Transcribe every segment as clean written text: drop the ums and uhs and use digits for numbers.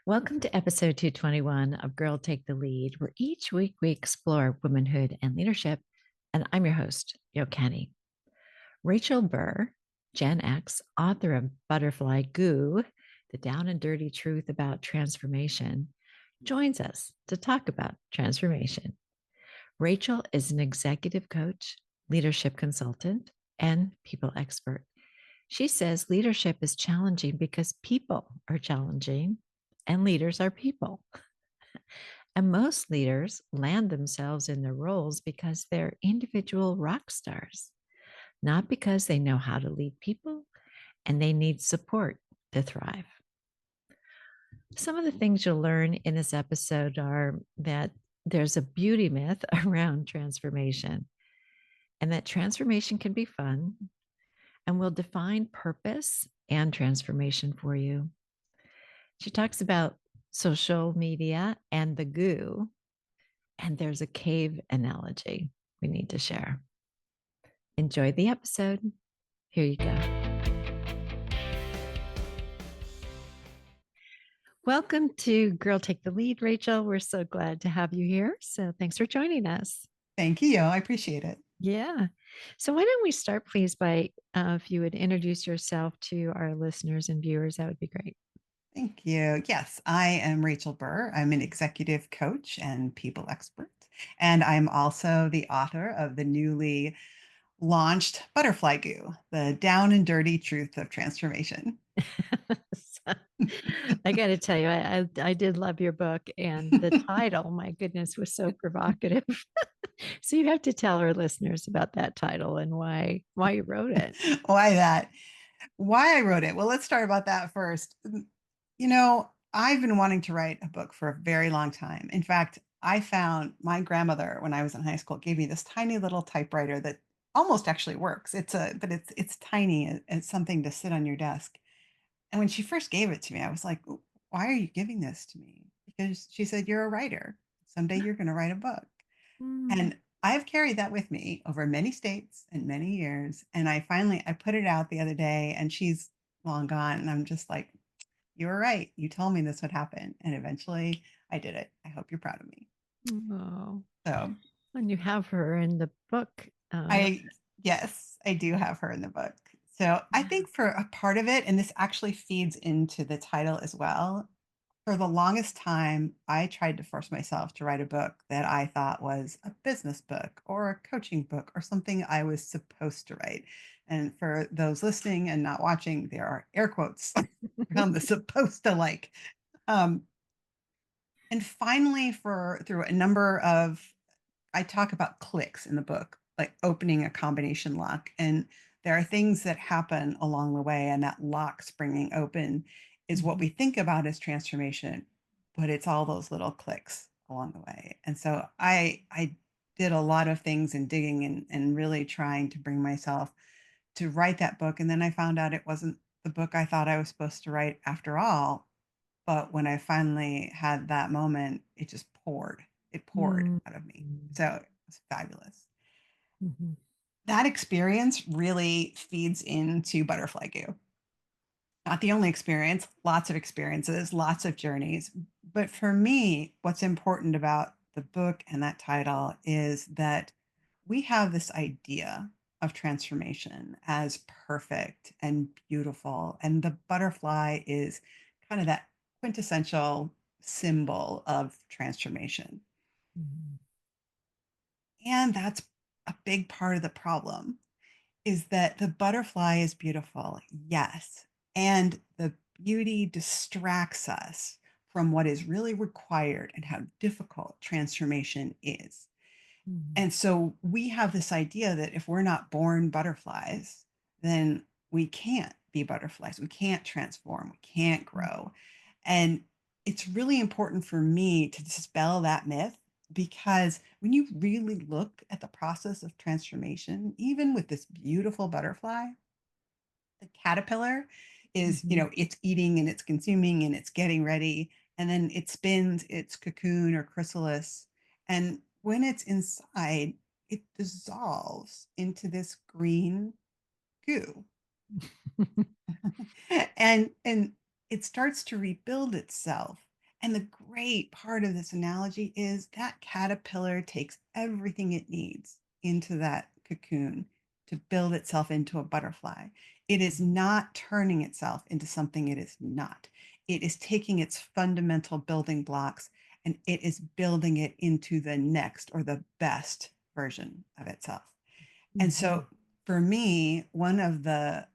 Welcome to episode 221 of Girl Take the Lead, where each week we explore womanhood and leadership. And I'm your host, Yo Kenny. Rachel Burr, Gen X, author of Butterfly Goo, the down and dirty truth about transformation, joins us to talk about transformation. Rachel is an executive coach, leadership consultant, and people expert. She says leadership is challenging because people are challenging and leaders are people. And most leaders land themselves in their roles because they're individual rock stars, not because they know how to lead people and they need support to thrive. Some of the things you'll learn in this episode are that there's a beauty myth around transformation, and that transformation can be fun, and will define purpose and transformation for you. She talks about social media and the goo, and there's a cave analogy we need to share. Enjoy the episode. Here you go. Welcome to Girl Take the Lead, Rachel. We're so glad to have you here. So thanks for joining us. Thank you. I appreciate it. Yeah. So why don't we start, please, by if you would introduce yourself to our listeners and viewers, that would be great. Thank you. Yes, I am Rachel Burr. I'm an executive coach and people expert. And I'm also the author of the newly launched Butterfly Goo, the down and dirty truth of transformation. So, I got to tell you, I did love your book, and the title, my goodness, was so provocative. So you have to tell our listeners about that title and why you wrote it. Why that? Why I wrote it? Well, let's start about that first. I've been wanting to write a book for a very long time. In fact, I found my grandmother when I was in high school gave me this tiny little typewriter that almost actually works. But it's tiny. It's something to sit on your desk. And when she first gave it to me, I was like, "Why are you giving this to me?" Because she said, "You're a writer. Someday you're going to write a book." Mm. And I've carried that with me over many states and many years. And I put it out the other day, and she's long gone. And I'm just like, "You were right. You told me this would happen." And eventually I did it. I hope you're proud of me. Oh, So and you have her in the book. I, yes, I do have her in the book. So I Yeah. think for a part of it, and this actually feeds into the title as well. For the longest time, I tried to force myself to write a book that I thought was a business book or a coaching book or something I was supposed to write. And for those listening and not watching, there are air quotes around the supposed to like. Um, and finally, for through a number of, I talk about clicks in the book, like opening a combination lock. And there are things that happen along the way, and that lock springing open is what Mhm. we think about as transformation, but it's all those little clicks along the way. And so I did a lot of things in digging and really trying to bring myself to write that book. And then I found out it wasn't the book I thought I was supposed to write after all. But when I finally had that moment, it just poured. It poured Mm. out of me. So it was fabulous. Mhm. That experience really feeds into Butterfly Goo. Not the only experience, lots of experiences, lots of journeys. But for me, what's important about the book and that title is that we have this idea of transformation as perfect and beautiful. And the butterfly is kind of that quintessential symbol of transformation. Mhm. And that's a big part of the problem is that the butterfly is beautiful, yes. And the beauty distracts us from what is really required and how difficult transformation is. Mhm. And so we have this idea that if we're not born butterflies, then we can't be butterflies. We can't transform. We can't grow. And it's really important for me to dispel that myth because when you really look at the process of transformation, even with this beautiful butterfly, the caterpillar is, Mhm. it's eating and it's consuming and it's getting ready. And then it spins its cocoon or chrysalis. And when it's inside, it dissolves into this green goo. and it starts to rebuild itself. And the great part of this analogy is that caterpillar takes everything it needs into that cocoon to build itself into a butterfly. It is not turning itself into something it is not. It is taking its fundamental building blocks and it is building it into the next or the best version of itself. And Mhm. so for me, one of the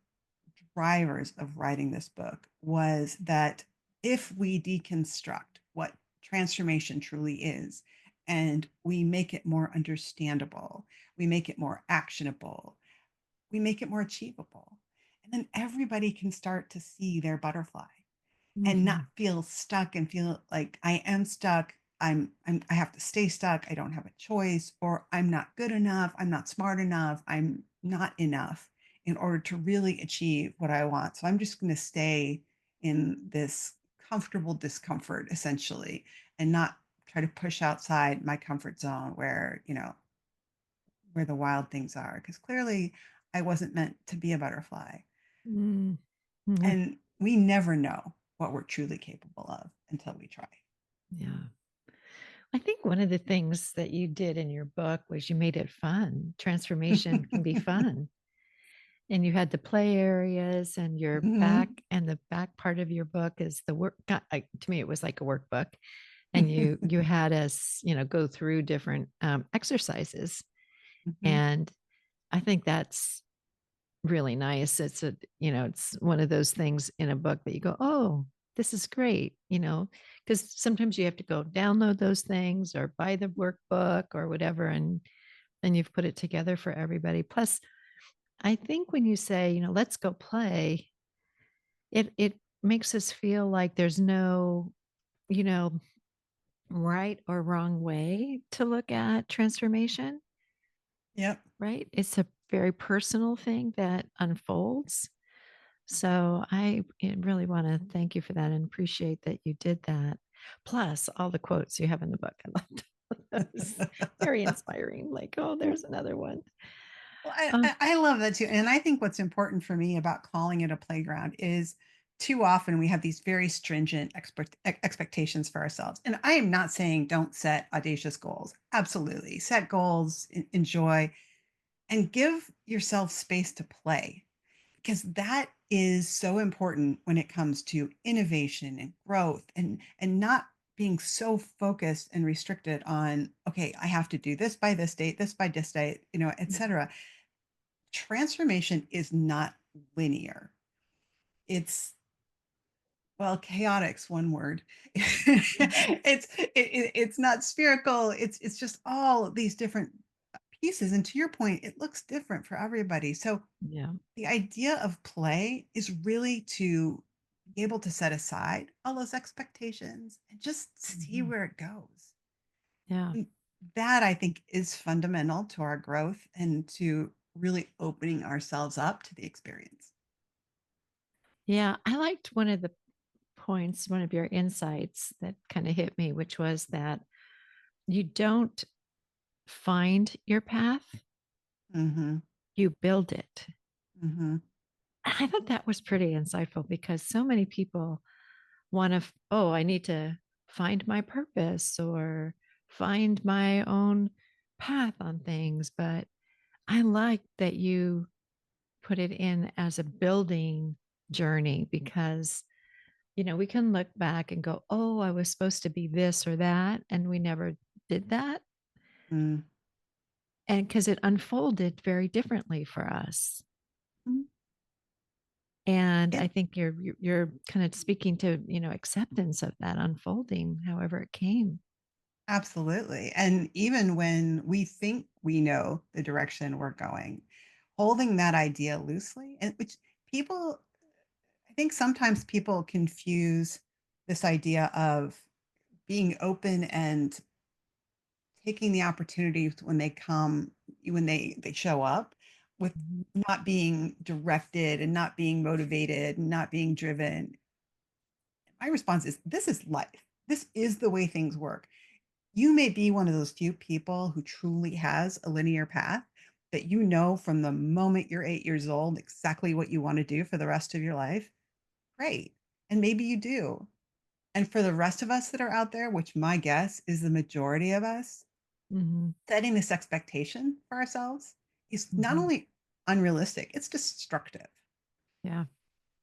drivers of writing this book was that if we deconstruct what transformation truly is and we make it more understandable, we make it more actionable, we make it more achievable, and then everybody can start to see their butterfly and not Mhm. feel stuck and feel like I am stuck. I have to stay stuck. I don't have a choice, or I'm not good enough. I'm not smart enough. I'm not enough in order to really achieve what I want. So I'm just going to stay in this comfortable discomfort essentially and not try to push outside my comfort zone where, where the wild things are. Because clearly I wasn't meant to be a butterfly. Mm. Mhm. And we never know what we're truly capable of until we try. Yeah. I think one of the things that you did in your book was you made it fun. Transformation can be fun. And you had the play areas and your back, Mhm. and the back part of your book is the work. To me, it was like a workbook. And you had us, go through different exercises. Mhm. And I think that's really nice. It's one of those things in a book that you go, oh, this is great, because sometimes you have to go download those things or buy the workbook or whatever, and then you've put it together for everybody. Plus, I think when you say, let's go play, it makes us feel like there's no, you know, right or wrong way to look at transformation, Yep. right? It's a very personal thing that unfolds. So I really want to thank you for that and appreciate that you did that. Plus, all the quotes you have in the book. I loved those. Very inspiring. Like, oh, there's another one. Well, I Oh, I I love that too, and I think what's important for me about calling it a playground is too often we have these very stringent expectations for ourselves, and I am not saying don't set audacious goals. Absolutely. Set goals, enjoy, and give yourself space to play. Because that is so important when it comes to innovation and growth and not being so focused and restricted on, okay, I have to do this by this by this date, et cetera. Transformation is not linear. It's well, chaotic's one word. It's not spherical. It's just all these different pieces. And to your point, it looks different for everybody. So yeah. the idea of play is really to be able to set aside all those expectations and just see Mhm. where it goes. Yeah. And that I think is fundamental to our growth and to really opening ourselves up to the experience. Yeah. I liked one of the points, one of your insights that kind of hit me, which was that you don't find your path, Mhm. you build it. Mhm. I thought that was pretty insightful because so many people want to, oh, I need to find my purpose or find my own path on things. But I like that you put it in as a building journey because, we can look back and go, oh, I was supposed to be this or that. And we never did that. Mm. And because it unfolded very differently for us. Mm. And I It think you're kind of speaking to, acceptance of that unfolding, however it came. absolutely. And even when we think we know the direction we're going, holding that idea loosely, and which people I think sometimes people confuse this idea of being open and taking the opportunities when they come, when they show up, with Mhm. not being directed and not being motivated and not being driven. My response is this is life. This is the way things work. You may be one of those few people who truly has a linear path that you know from the moment you're 8 years old exactly what you want to do for the rest of your life. Great. And maybe you do. And for the rest of us that are out there, which my guess is the majority of us, Mhm. setting this expectation for ourselves is not Mhm. only unrealistic, it's destructive. Yeah.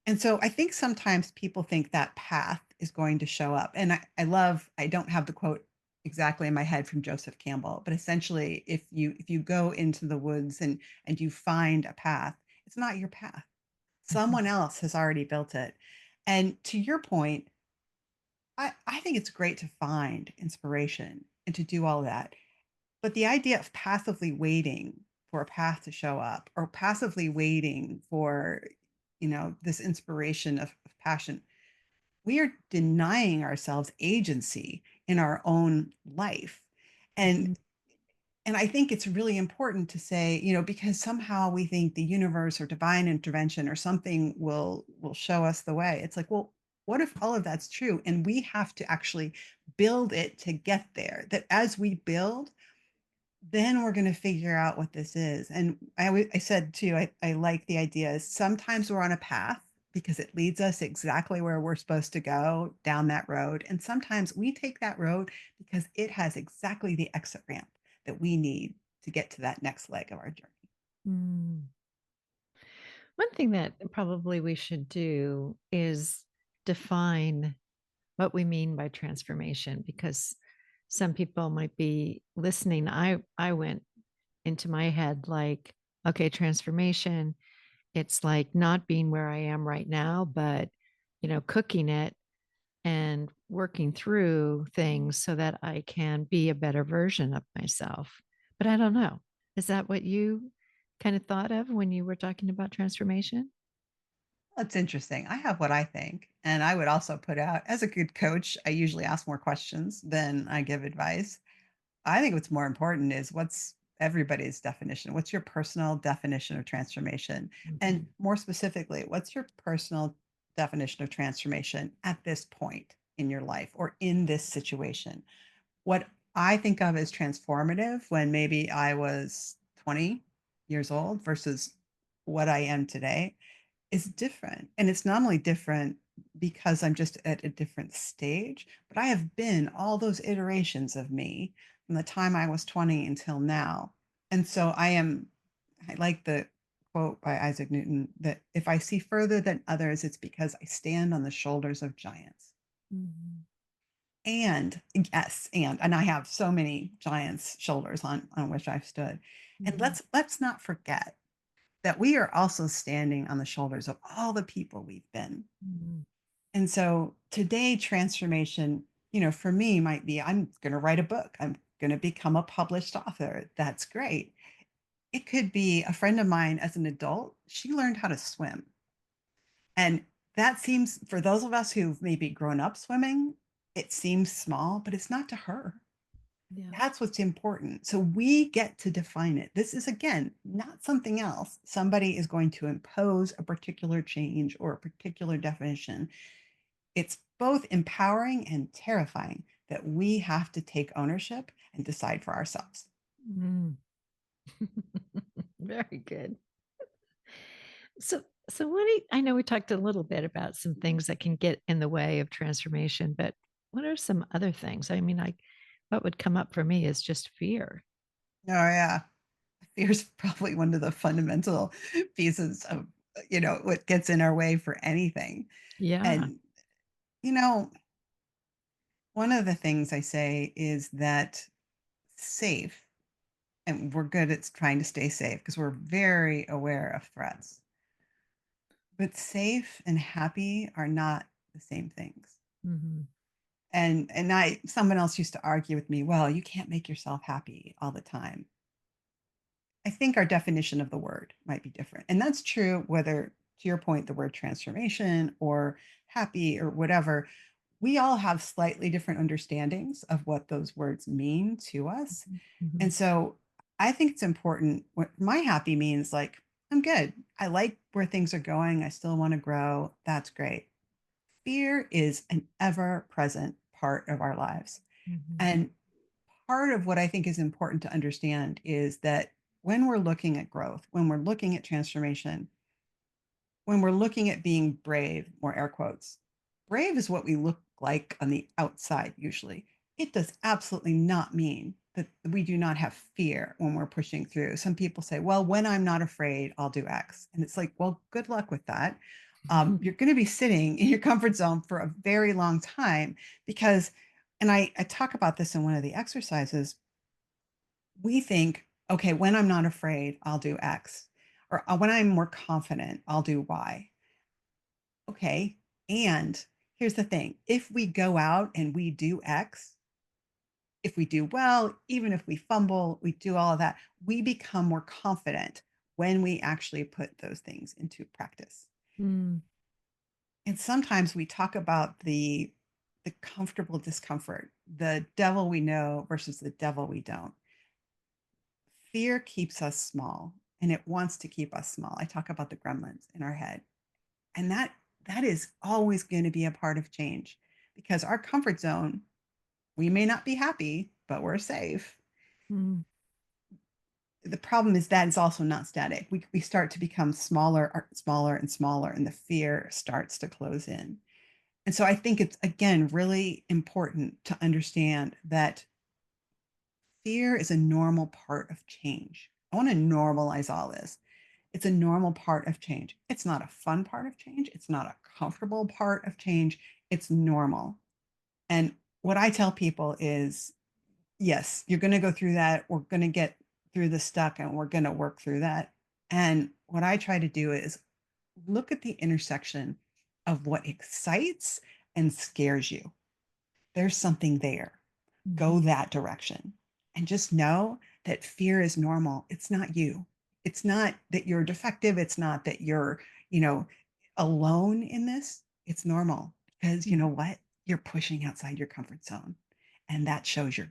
And so I think sometimes people think that path is going to show up. And I don't have the quote exactly in my head from Joseph Campbell, but essentially if you go into the woods and you find a path, it's not your path. Mhm. Someone else has already built it. And to your point, I think it's great to find inspiration and to do all that. But the idea of passively waiting for a path to show up or passively waiting for, this inspiration of passion, we are denying ourselves agency in our own life. And Mhm. and I think it's really important to say, because somehow we think the universe or divine intervention or something will show us the way. It's like, well, what if all of that's true and we have to actually build it to get there? That as we build, then we're gonna figure out what this is, and I said too, I like the idea is sometimes we're on a path because it leads us exactly where we're supposed to go down that road, and sometimes we take that road because it has exactly the exit ramp that we need to get to that next leg of our journey. Mm. One thing that probably we should do is define what we mean by transformation because some people might be listening. I went into my head like, okay, transformation, it's like not being where I am right now, but cooking it and working through things so that I can be a better version of myself. But I don't know. Is that what you kind of thought of when you were talking about transformation? That's interesting. I have what I think, and I would also put out as a good coach, I usually ask more questions than I give advice. I think what's more important is what's everybody's definition. What's your personal definition of transformation? And Mhm. more specifically, what's your personal definition of transformation at this point in your life or in this situation? What I think of as transformative when maybe I was 20 years old versus what I am today is different. And it's not only different because I'm just at a different stage, but I have been all those iterations of me from the time I was 20 until now. And so I like the quote by Isaac Newton that if I see further than others, it's because I stand on the shoulders of giants. Mhm. And yes, and I have so many giants' shoulders on which I've stood. And Mhm. let's not forget that we are also standing on the shoulders of all the people we've been. Mhm. And so today, transformation, for me might be I'm going to write a book. I'm going to become a published author. That's great. It could be a friend of mine as an adult. She learned how to swim. And that seems, for those of us who've maybe grown up swimming, it seems small, but it's not to her. Yeah. That's what's important. So we get to define it. This is, again, not something else. Somebody is going to impose a particular change or a particular definition. It's both empowering and terrifying that we have to take ownership and decide for ourselves. Mm. Very good. So what do you, I know we talked a little bit about some things that can get in the way of transformation, but what are some other things? I mean, what would come up for me is just fear. Oh, yeah. Fear is probably one of the fundamental pieces of, what gets in our way for anything. Yeah. And, you know, one of the things I say is that safe, and we're good at trying to stay safe because we're very aware of threats, but safe and happy are not the same things. Mhm. And I someone else used to argue with me, well, you can't make yourself happy all the time. I think our definition of the word might be different. And that's true whether, to your point, the word transformation or happy or whatever, we all have slightly different understandings of what those words mean to us. Mhm. And Mhm. so I think it's important. What my happy means like, I'm good. I like where things are going. I still want to grow. That's great. Fear is an ever present part of our lives. Mhm. And part of what I think is important to understand is that when we're looking at growth, when we're looking at transformation, when we're looking at being brave, more air quotes, brave is what we look like on the outside usually. It does absolutely not mean that we do not have fear when we're pushing through. Some people say, well, when I'm not afraid, I'll do X. And it's like, well, good luck with that. You're going to be sitting in your comfort zone for a very long time because, and I talk about this in one of the exercises, we think, okay, when I'm not afraid, I'll do X. Or when I'm more confident, I'll do Y. Okay. And here's the thing, if we go out and we do X, if we do well, even if we fumble, we do all of that, we become more confident when we actually put those things into practice. Mm, And sometimes we talk about the comfortable discomfort, the devil we know versus the devil we don't. Fear keeps us small and it wants to keep us small. I talk about the gremlins in our head. And that is always going to be a part of change because our comfort zone, we may not be happy, but we're safe. mm, The problem is that it's also not static. We start to become smaller, smaller and smaller, and the fear starts to close in. And so I think it's again really important to understand that fear is a normal part of change. I want to normalize all this. It's a normal part of change. It's not a fun part of change. It's not a comfortable part of change. It's normal. And what I tell people is, yes, you're going to go through that. We're going to get through the stuck and we're going to work through that. And what I try to do is look at the intersection of what excites and scares you. There's something there. Go mhm, that direction. And just know that fear is normal. It's not you. It's not that you're defective. It's not that you're, you know, alone in this. It's normal because you know mhm. what? You're pushing outside your comfort zone. And that shows your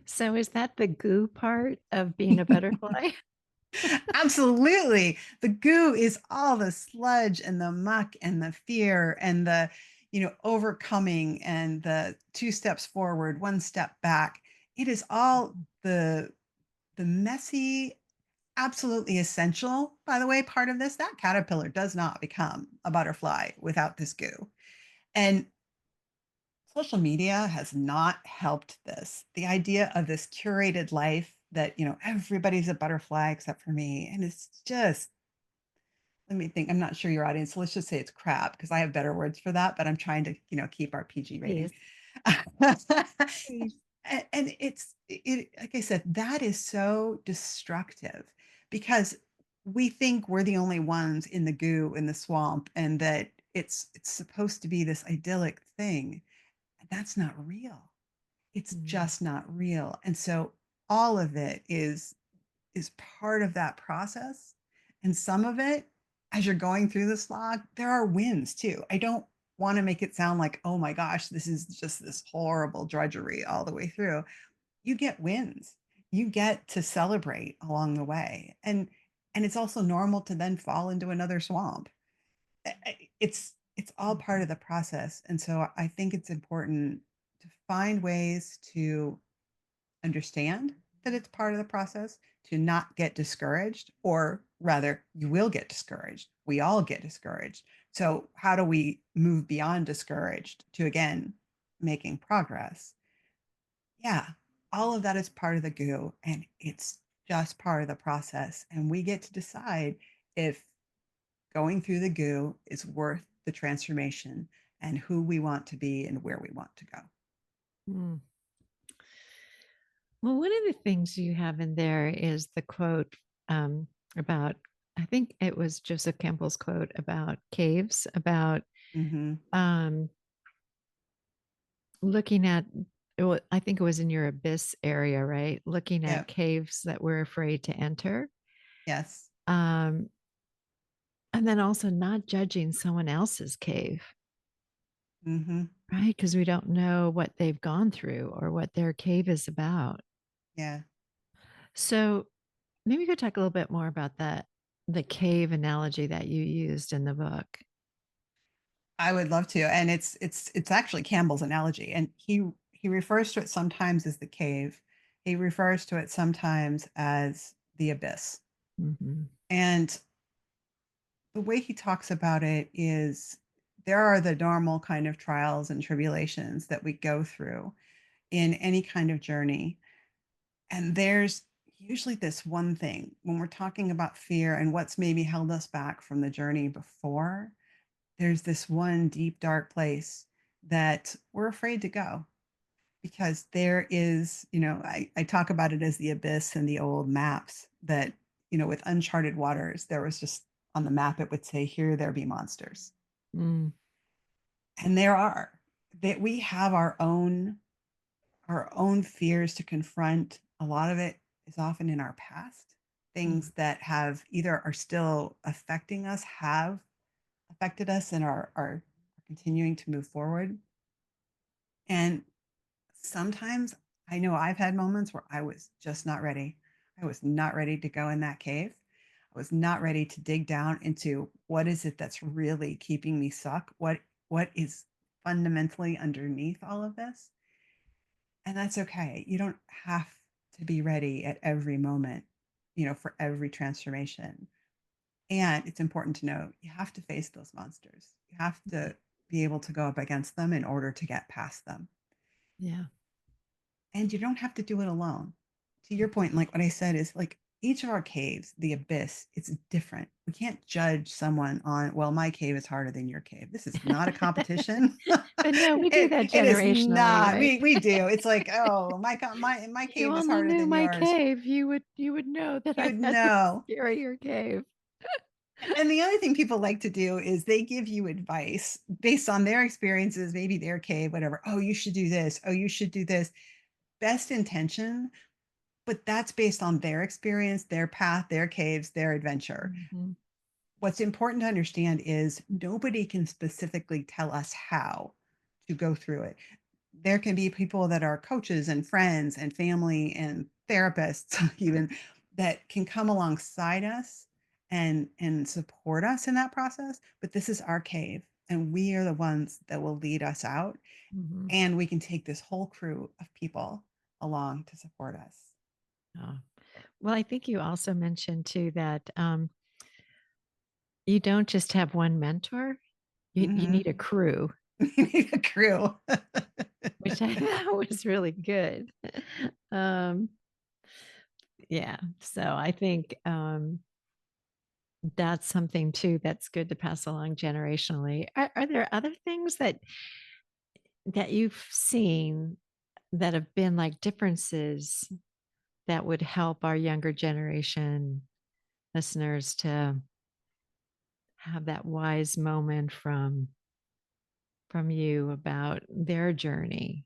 So is that the goo part of being a growth. butterfly? Absolutely. The goo is all the sludge and the muck and the fear and the, overcoming and the two steps forward, one step back. It is all the messy, absolutely essential, by the way, part of this. That caterpillar does not become a butterfly without this goo. And social media has not helped this. The idea of this curated life that, everybody's a butterfly except for me. And it's just, let me think. I'm not sure your audience. So let's just say it's crap because I have better words for that, but I'm trying to, keep our PG rating. Please, please. And like I said, that is so destructive because we think we're the only ones in the goo in the swamp and that it's supposed to be this idyllic thing. That's not real. It's Mm, just not real. And so all of it is part of that process. And some of it, as you're going through the slog, there are wins too. I don't want to make it sound like, oh my gosh, this is just this horrible drudgery all the way through. You get wins. You get to celebrate along the way. And it's also normal to then fall into another swamp. It's all part mhm, of the process. And so I think it's important to find ways to understand that it's part of the process, to not get discouraged, or rather, you will get discouraged. We all get discouraged. So, how do we move beyond discouraged to again making progress? Yeah, all of that is part of the goo, and it's just part of the process. And we get to decide if going through the goo is worth the transformation and who we want to be and where we want to go. mm. Well, one of the things you have in there is the quote about, I think it was Joseph Campbell's quote about caves, about Hmm. um, looking at, I think it was in your abyss area, right? Looking at Yeah. caves that we're afraid to enter. Yes. Um, and then also not judging someone else's cave, Hmm. right? Because we don't know what they've gone through or what their cave is about. Yeah. So maybe you could talk a little bit more about that, the cave analogy that you used in the book. I would love to, and it's actually Campbell's analogy, and he refers to it sometimes as the cave. He refers to it sometimes as the abyss. Mhm. And the way he talks about it is there are the normal kind of trials and tribulations that we go through in any kind of journey. And there's usually this one thing when we're talking about fear and what's maybe held us back from the journey before, there's this one deep, dark place that we're afraid to go because there is, I talk about it as the abyss and the old maps that, with uncharted waters, there was just on the map, it would say, here there be monsters. Mm, And there are that we have our own fears to confront. A lot of it is often in our past, mm, things that have either are still affecting us, have affected us, and are continuing to move forward. And sometimes I know I've had moments where I was just not ready. I was not ready to go in that cave. I was not ready to dig down into what is it that's really keeping me stuck? What is fundamentally underneath all of this? And that's okay. You don't have to be ready at every moment, for every transformation. And it's important to know you have to face those monsters. You have to be able to go up against them in order to get past them. yeah. And you don't have to do it alone. To your point, like what I said is like each of our caves, the abyss, it's different. We can't judge someone on, well, my cave is harder than your cave. This is not a competition. But no, we do that It is generationally, not. right? We do. It's like, oh, my If you cave is only harder knew than my yours. cave, you would know that You I would had the know. scarier cave. And the other thing people like to do is they give you advice based on their experiences, maybe their cave, whatever. Oh, you should do this. Oh, you should do this. Best intention, but that's based on their experience, their path, their caves, their adventure. Mhm. What's important to understand is nobody can specifically tell us how to go through it. There can be people that are coaches and friends and family and therapists even that can come alongside us and support us in that process, but this is our cave and we are the ones that will lead us out, Mhm. and we can take this whole crew of people along to support us. Oh. Well, I think you also mentioned too that you don't just have one mentor, you Mhm. need a crew, We need a crew. which I thought was really good. Um, yeah. So I think that's something too that's good to pass along generationally. Are there other things that you've seen that have been like differences that would help our younger generation listeners to have that wise moment from you about their journey?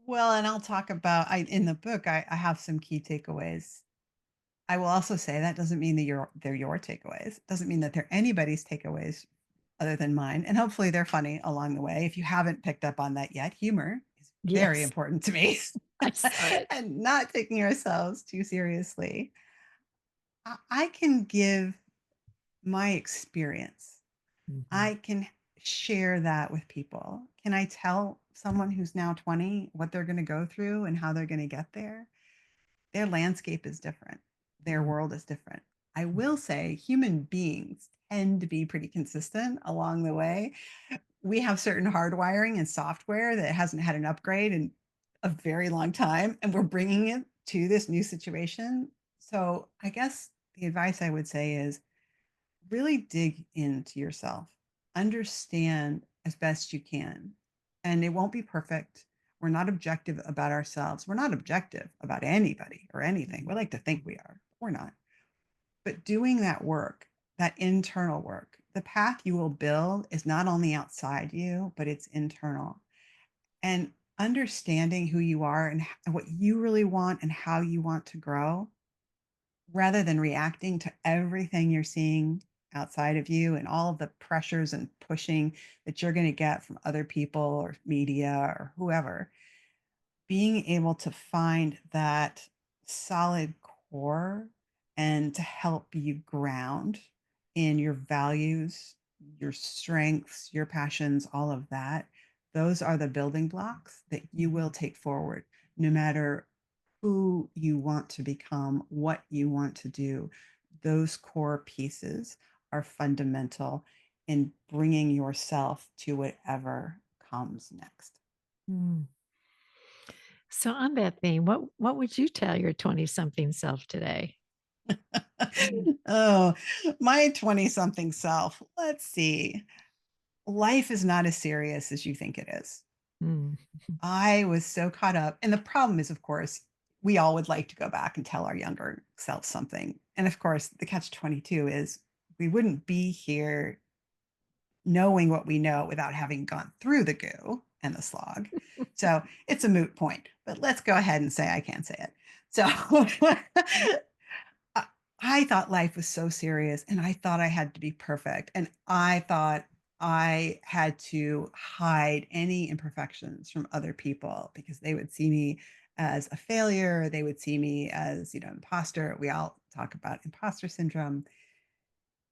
Well, and I'll talk about I in the book, I have some key takeaways. I will also say that doesn't mean that they're your takeaways. It doesn't mean that they're anybody's takeaways other than mine, and hopefully they're funny along the way. If you haven't picked up on that yet, humor is very Yes, important to me, I saw it. and not taking ourselves too seriously. I can give my experience. Mhm, I can share that with people. Can I tell someone who's now 20 what they're gonna go through and how they're gonna get there? Their landscape is different. Their mm, world is different. I will say human beings tend to be pretty consistent along the way. We have certain hardwiring and software that hasn't had an upgrade in a very long time, and we're bringing it to this new situation. So I guess the advice I would say is really dig into yourself, understand as best you can. And it won't be perfect. We're not objective about ourselves. We're not objective about anybody or anything. We mm, like to think we are, but we're not. But doing that work, that internal work, the path you will build is not only outside you, but it's internal. And understanding who you are and what you really want and how you want to grow rather than reacting to everything you're seeing outside of you and all of the pressures and pushing that you're going to get from other people or media or whoever, being able to find that solid core and to help you ground in your values, your strengths, your passions, all of that. Those are the building blocks that you will mhm, take forward no matter who you want to become, what you want to do. Those core pieces are fundamental in bringing yourself to whatever comes next. Mm. So on that theme, what would you tell your 20 something self today? Oh, my 20 something self. Let's see. Life is not as serious as you think it is. Mm. I was so caught up. And the problem is, of course, we all would like to go back and tell our younger self something. And of course, the catch 22 is we wouldn't be here knowing what we know without having gone through the goo and the slog. So it's a moot point, but let's go ahead and say I can say it. So I I thought life was so serious and I thought I had to be perfect. And I thought I had to hide any imperfections from other people because they would see me as a failure. They would see me as, imposter. We all talk about imposter syndrome.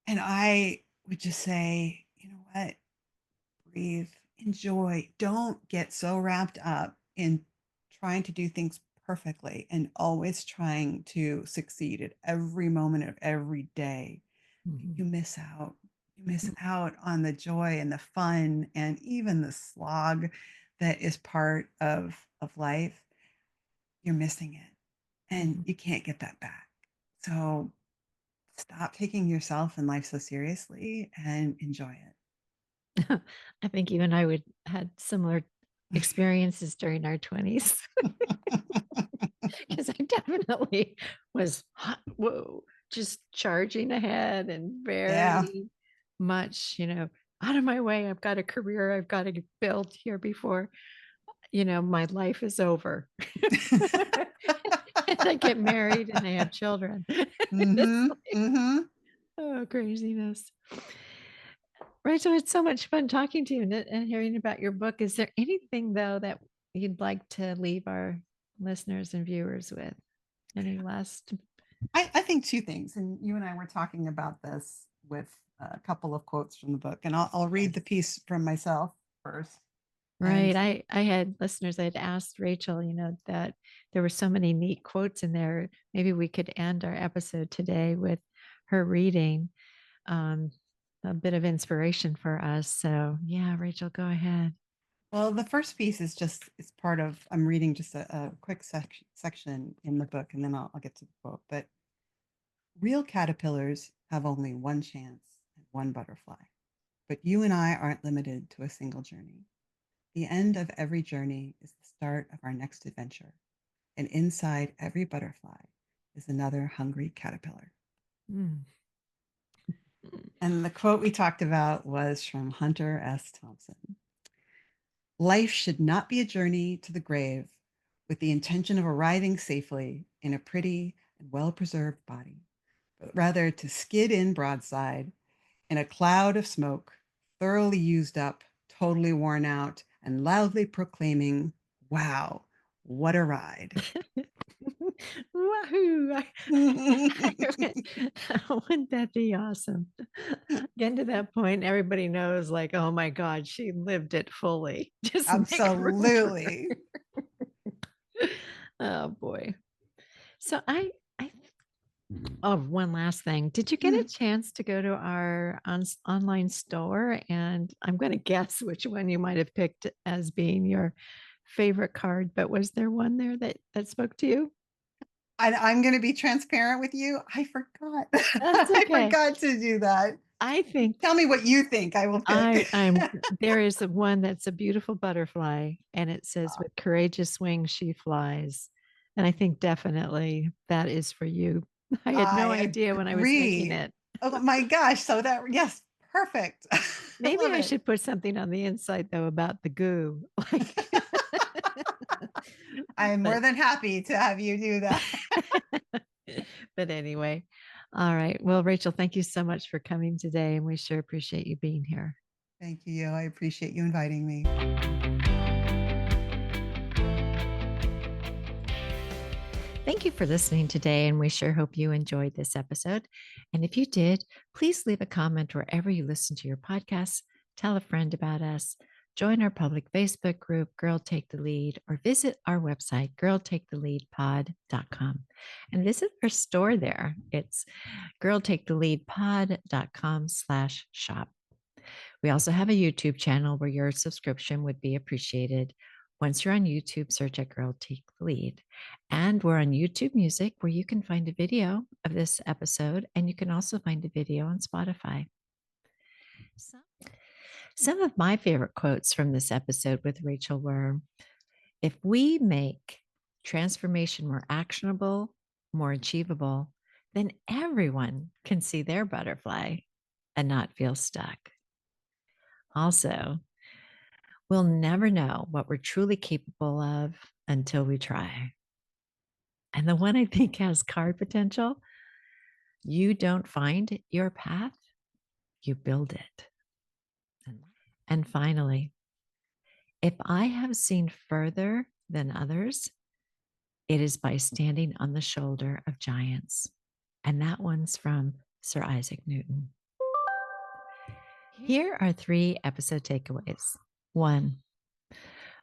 And I would just say, you know what? Breathe, enjoy. Don't get so wrapped up in trying to do things perfectly and always trying to succeed at every moment of every day. Mhm. You miss out. You miss out on the joy and the fun and even the slog that is part of life. You're missing it and Mhm. you can't get that back. So stop taking yourself and life so seriously and enjoy I think you and I would had similar experiences during our 20s it. because I definitely was hot, whoa, just charging ahead and Yeah. very much, out of my way. I've got a career I've got to get built here before, my life is over. And I get married and I have children. It's Mhm, like, mhm. oh, craziness. Rachel, it's so much fun talking to you and hearing about your book. Is there anything, though, that you'd like to leave our listeners and viewers with? Any last? I think 2 things, and you and I were talking about this with a couple of quotes from the book, and I'll read the Yes. piece from myself first. And Right. I had listeners, I'd asked Rachel, that there were so many neat quotes in there. Maybe we could end our episode today with her reading um, a bit of inspiration for us. So, yeah, Rachel, go ahead. well, the first piece is just it's part of I'm reading just a quick section in the book, and then I'll get to the quote, but real caterpillars have only one chance at one butterfly, but you and I aren't limited to a single journey. The end of every journey is the start of our next adventure, and inside every butterfly is another hungry caterpillar. Mm. And the quote we talked about was from Hunter S. Thompson. Life should not be a journey to the grave with the intention of arriving safely in a pretty and well preserved body, but rather to skid in broadside in a cloud of smoke, thoroughly used up, totally worn out, and loudly proclaiming, "Wow, what a ride." Wahoo! Wouldn't that be awesome? Getting to that point, everybody knows, like, oh my God, she lived it fully. Just make room for her. Absolutely. Oh boy. So I oh, one last thing. Did you get a Mm. chance to go to our online store? And I'm going to guess which one you might have picked as being your favorite card, but was there one there that spoke to you? I'm going to be transparent with you. I forgot. That's I okay. forgot to do that. I think Tell me what you think I will pick. I'm there is a one that's a beautiful butterfly and it says with courageous wings she flies. And I think definitely that is for you. I had no I idea when I was making agree. it. Oh my gosh. So that, yes, perfect. I Maybe love I it. should put something on the inside though about the goo. Like I am more but than happy to have you do that. but anyway. All right. Well, Rachel, thank you so much for coming today and we sure appreciate you being here. Thank you. I appreciate you inviting me. Thank you for listening today, and we sure hope you enjoyed this episode. And if you did, please leave a comment wherever you listen to your podcasts, tell a friend about us, join our public Facebook group, Girl Take the Lead, or visit our website, girltaketheleadpod.com. And visit our store there. It's girltaketheleadpod.com/shop. We also have a YouTube channel where your subscription would be appreciated. Once you're on YouTube, search at Girl Take the Lead. And we're on YouTube Music, where you can find a video of this episode, and you can also find a video on Spotify. Some of my favorite quotes from this episode with Rachel were, if we make transformation more actionable, more achievable, then everyone can see their butterfly and not feel stuck. Also, we'll never know what we're truly capable of until we try. And the one I think has card potential, you don't find your path, you build it. And finally, if I have seen further than others, it is by standing on the shoulder of giants. And that one's from Sir Isaac Newton. Here are 3 episode takeaways. 1,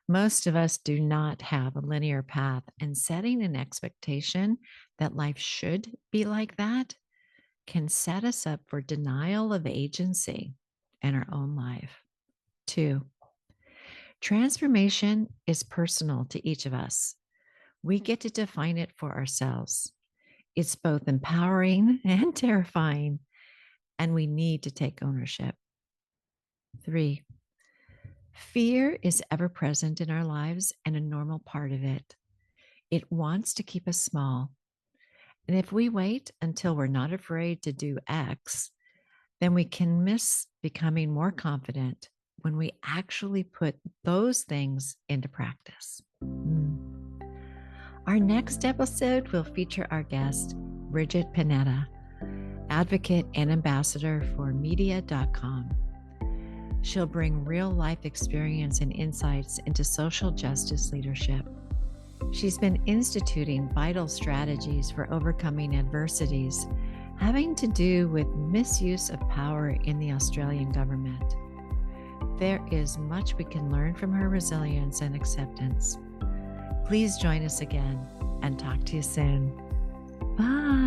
most of us do not have a linear path, and setting an expectation that life should be like that can set us up for denial of agency in our own life. 2, transformation is personal to each of us. We get to define it for ourselves. It's both empowering and terrifying, and we need to take ownership. 3, fear is ever present in our lives and a normal part of it. It wants to keep us small. And if we wait until we're not afraid to do X, then we can miss becoming more confident when we actually put those things into practice. Our next episode will feature our guest, Bridget Panetta, advocate and ambassador for media.com. She'll bring real life experience and insights into social justice leadership. She's been instituting vital strategies for overcoming adversities having to do with misuse of power in the Australian government. There is much we can learn from her resilience and acceptance. Please join us again and talk to you soon. Bye.